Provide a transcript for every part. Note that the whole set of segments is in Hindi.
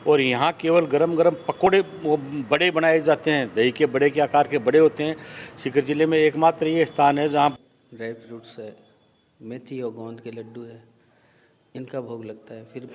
और यहाँ केवल गरम गरम पकोड़े वो बड़े बनाए जाते हैं, दही के बड़े के आकार के बड़े होते हैं। सीकर जिले में एकमात्र ये स्थान है जहाँ ड्राई फ्रूट्स है, मेथी और गोंद के लड्डू है, इनका भोग लगता है। फिर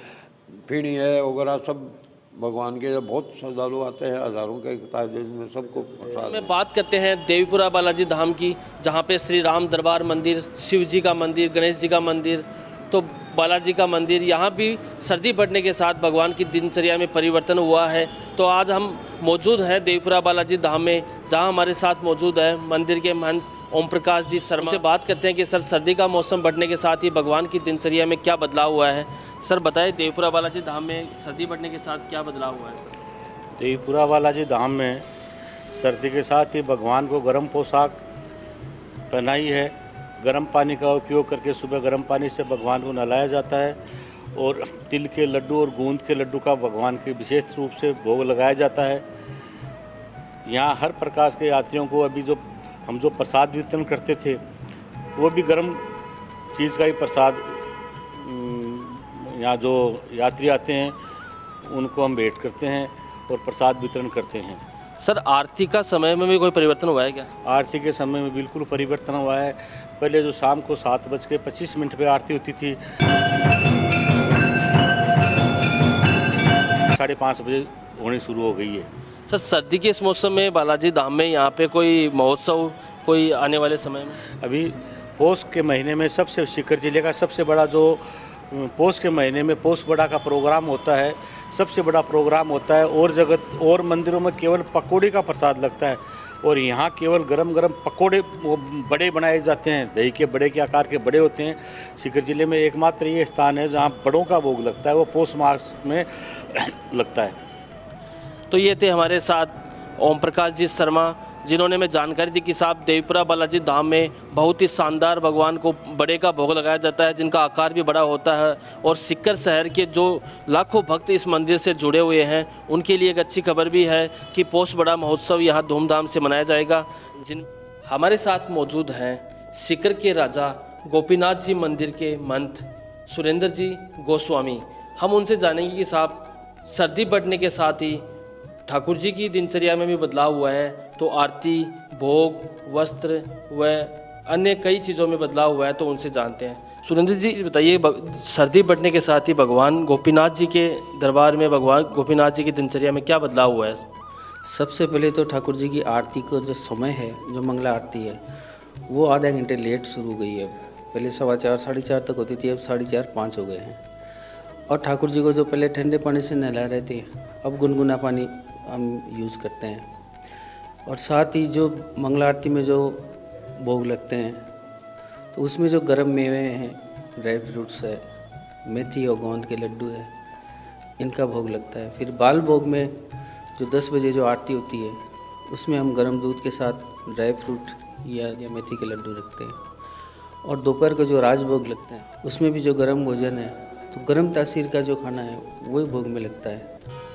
फीणी है वगैरह सब भगवान के बहुत श्रद्धालु आते हैं, हज़ारों के तादाद में सबको प्रसाद। में बात करते हैं देवीपुरा बालाजी धाम की, जहाँ पे श्री राम दरबार मंदिर, शिव जी का मंदिर, गणेश जी का मंदिर, तो बालाजी का मंदिर, यहाँ भी सर्दी बढ़ने के साथ भगवान की दिनचर्या में परिवर्तन हुआ है। तो आज हम मौजूद हैं देवीपुरा बालाजी धाम में, जहाँ हमारे साथ मौजूद है मंदिर के महंत ओम प्रकाश जी शर्मा से बात करते हैं कि सर सर्दी का मौसम बढ़ने के साथ ही भगवान की दिनचर्या में क्या बदलाव हुआ है। सर बताएं देवीपुरा बालाजी धाम में सर्दी बढ़ने के साथ क्या बदलाव हुआ है सर। देवीपुरा बालाजी धाम में सर्दी के साथ ही भगवान को गर्म पोशाक पहनाई है। गर्म पानी का उपयोग करके सुबह गर्म पानी से भगवान को नहलाया जाता है और तिल के लड्डू और गूंद के लड्डू का भगवान के विशेष रूप से भोग लगाया जाता है। यहाँ हर प्रकार के यात्रियों को अभी हम जो प्रसाद वितरण करते थे वो भी गर्म चीज़ का ही प्रसाद, यहाँ जो यात्री आते हैं उनको हम भेंट करते हैं और प्रसाद वितरण करते हैं। सर आरती का समय में भी कोई परिवर्तन हुआ है क्या? आरती के समय में बिल्कुल परिवर्तन हुआ है। पहले जो शाम को 7:25 पे आरती होती थी, 5:30 बजे होनी शुरू हो गई है। सर सर्दी के इस मौसम में बालाजी धाम में यहाँ पे कोई महोत्सव कोई आने वाले समय में? अभी पोष के महीने में सबसे सीकर जिले का सबसे बड़ा जो पोष के महीने में पोष बड़ा का प्रोग्राम होता है, सबसे बड़ा प्रोग्राम होता है। और जगत और मंदिरों में केवल पकोड़े का प्रसाद लगता है और यहाँ केवल गरम गरम पकोड़े वो बड़े बनाए जाते हैं, दही के बड़े के आकार के बड़े होते हैं। सीकर जिले में एकमात्र ये स्थान है जहाँ बड़ों का भोग लगता है, वो पोष मास में लगता है। तो ये थे हमारे साथ ओम प्रकाश जी शर्मा, जिन्होंने हमें जानकारी दी कि साहब देवीपुरा बालाजी धाम में बहुत ही शानदार भगवान को बड़े का भोग लगाया जाता है, जिनका आकार भी बड़ा होता है। और सीकर शहर के जो लाखों भक्त इस मंदिर से जुड़े हुए हैं उनके लिए एक अच्छी खबर भी है कि पोष बड़ा महोत्सव यहाँ धूमधाम से मनाया जाएगा। हमारे साथ मौजूद हैं सीकर के राजा गोपीनाथ जी मंदिर के महंत सुरेंद्र जी गोस्वामी। हम उनसे जानेंगे कि साहब सर्दी बढ़ने के साथ ही ठाकुर जी की दिनचर्या में भी बदलाव हुआ है, तो आरती, भोग, वस्त्र व अन्य कई चीज़ों में बदलाव हुआ है, तो उनसे जानते हैं। सुरेंद्र जी बताइए, सर्दी बढ़ने के साथ ही भगवान गोपीनाथ जी के दरबार में भगवान गोपीनाथ जी की दिनचर्या में क्या बदलाव हुआ है? सबसे पहले तो ठाकुर जी की आरती को जो समय है, जो मंगला आरती है, वो आधा घंटे लेट शुरू हो गई है। पहले 4:15 4:30 तक होती थी, अब 4:30 5 हो गए हैं। और ठाकुर जी को जो पहले ठंडे पानी से नहला रहे थे, अब गुनगुना पानी हम यूज़ करते हैं। और साथ ही जो मंगला आरती में जो भोग लगते हैं, तो उसमें जो गर्म मेवे हैं, ड्राई फ्रूट्स है, मेथी और गोंद के लड्डू है, इनका भोग लगता है। फिर बाल भोग में जो 10 बजे जो आरती होती है, उसमें हम गर्म दूध के साथ ड्राई फ्रूट या मेथी के लड्डू रखते हैं। और दोपहर को जो राजभोग लगते हैं, उसमें भी जो गर्म भोजन है, तो गर्म तासीर का जो खाना है वही भोग में लगता है।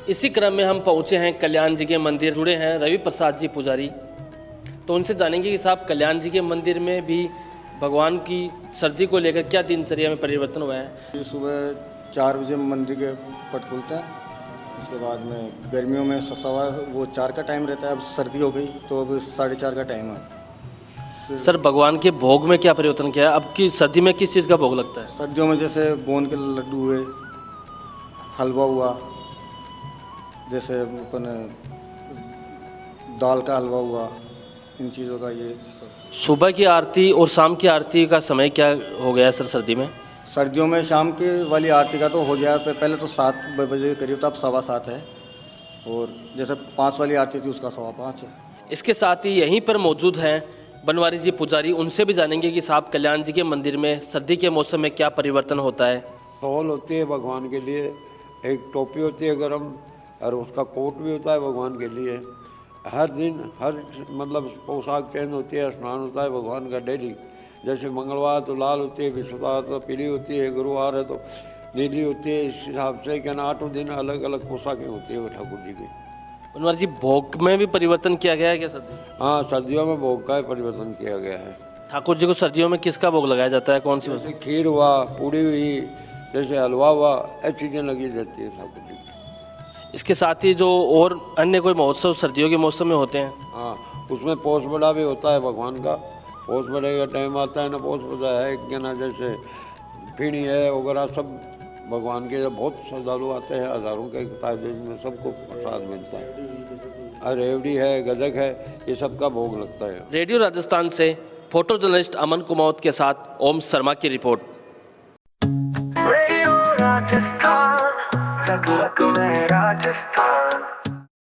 इसी क्रम में हम पहुँचे हैं कल्याण जी के मंदिर, जुड़े हैं रवि प्रसाद जी पुजारी, तो उनसे जानेंगे कि साहब कल्याण जी के मंदिर में भी भगवान की सर्दी को लेकर क्या दिनचर्या में परिवर्तन हुआ है? सुबह 4 बजे मंदिर के पट खुलते हैं, उसके बाद में गर्मियों में सवा वो 4 का टाइम रहता है, अब सर्दी हो गई तो अब 4:30 का टाइम है। सर भगवान के भोग में क्या परिवर्तन किया है? अब की सर्दी में किस चीज़ का भोग लगता है? सर्दियों में जैसे गोंद के लड्डू हुए, हलवा हुआ, जैसे अपन दाल का हलवा हुआ, इन चीज़ों का ये सब। सुबह की आरती और शाम की आरती का समय क्या हो गया है सर सर्दी में? सर्दियों में शाम की वाली आरती का तो हो गया, पहले तो 7 बजे के करीब था, अब 7:15 है। और जैसे 5 वाली आरती थी उसका 5:15 है। इसके साथ ही यहीं पर मौजूद हैं बनवारी जी पुजारी, उनसे भी जानेंगे कि साहब कल्याण जी के मंदिर में सर्दी के मौसम में क्या परिवर्तन होता है? शॉल होती है भगवान के लिए, एक टोपी होती है गरम, और उसका कोट भी होता है भगवान के लिए। हर दिन हर मतलब पोशाक चेंज होती है, स्नान होता है भगवान का डेली। जैसे मंगलवार तो लाल होती है, विश्ववार तो पीली होती है, गुरुवार है तो नीली होती है। इस हिसाब से क्या 8 दिन अलग अलग पोशाकें होती है वो ठाकुर जी की। बनवार जी भोग में भी परिवर्तन किया गया है क्या सर्दी? हाँ, सर्दियों में भोग का परिवर्तन किया गया है। ठाकुर जी को सर्दियों में किसका भोग लगाया जाता है, कौन सी वस्तु? जैसे खीर हुआ, पूड़ी हुई, जैसे हलवा हुआ, ऐसी चीज़ें लगी जाती है ठाकुर जी की। इसके साथ ही जो और अन्य कोई महोत्सव सर्दियों के मौसम में होते हैं? हाँ, उसमें पोष बड़ा भी होता है भगवान का। पोष बड़े का टाइम आता है ना, पोष बड़ा है क्या ना, जैसे पीढ़ी है वगैरह सब भगवान के बहुत श्रद्धालु आते हैं, हज़ारों के तादाद में सबको प्रसाद मिलता है। और रेवड़ी है, गदक है, ये सब का भोग लगता है। रेडियो राजस्थान से फोटो जर्नलिस्ट अमन कुमावत के साथ ओम शर्मा की रिपोर्ट। Radio Rajasthan, रग रग में राजस्थान।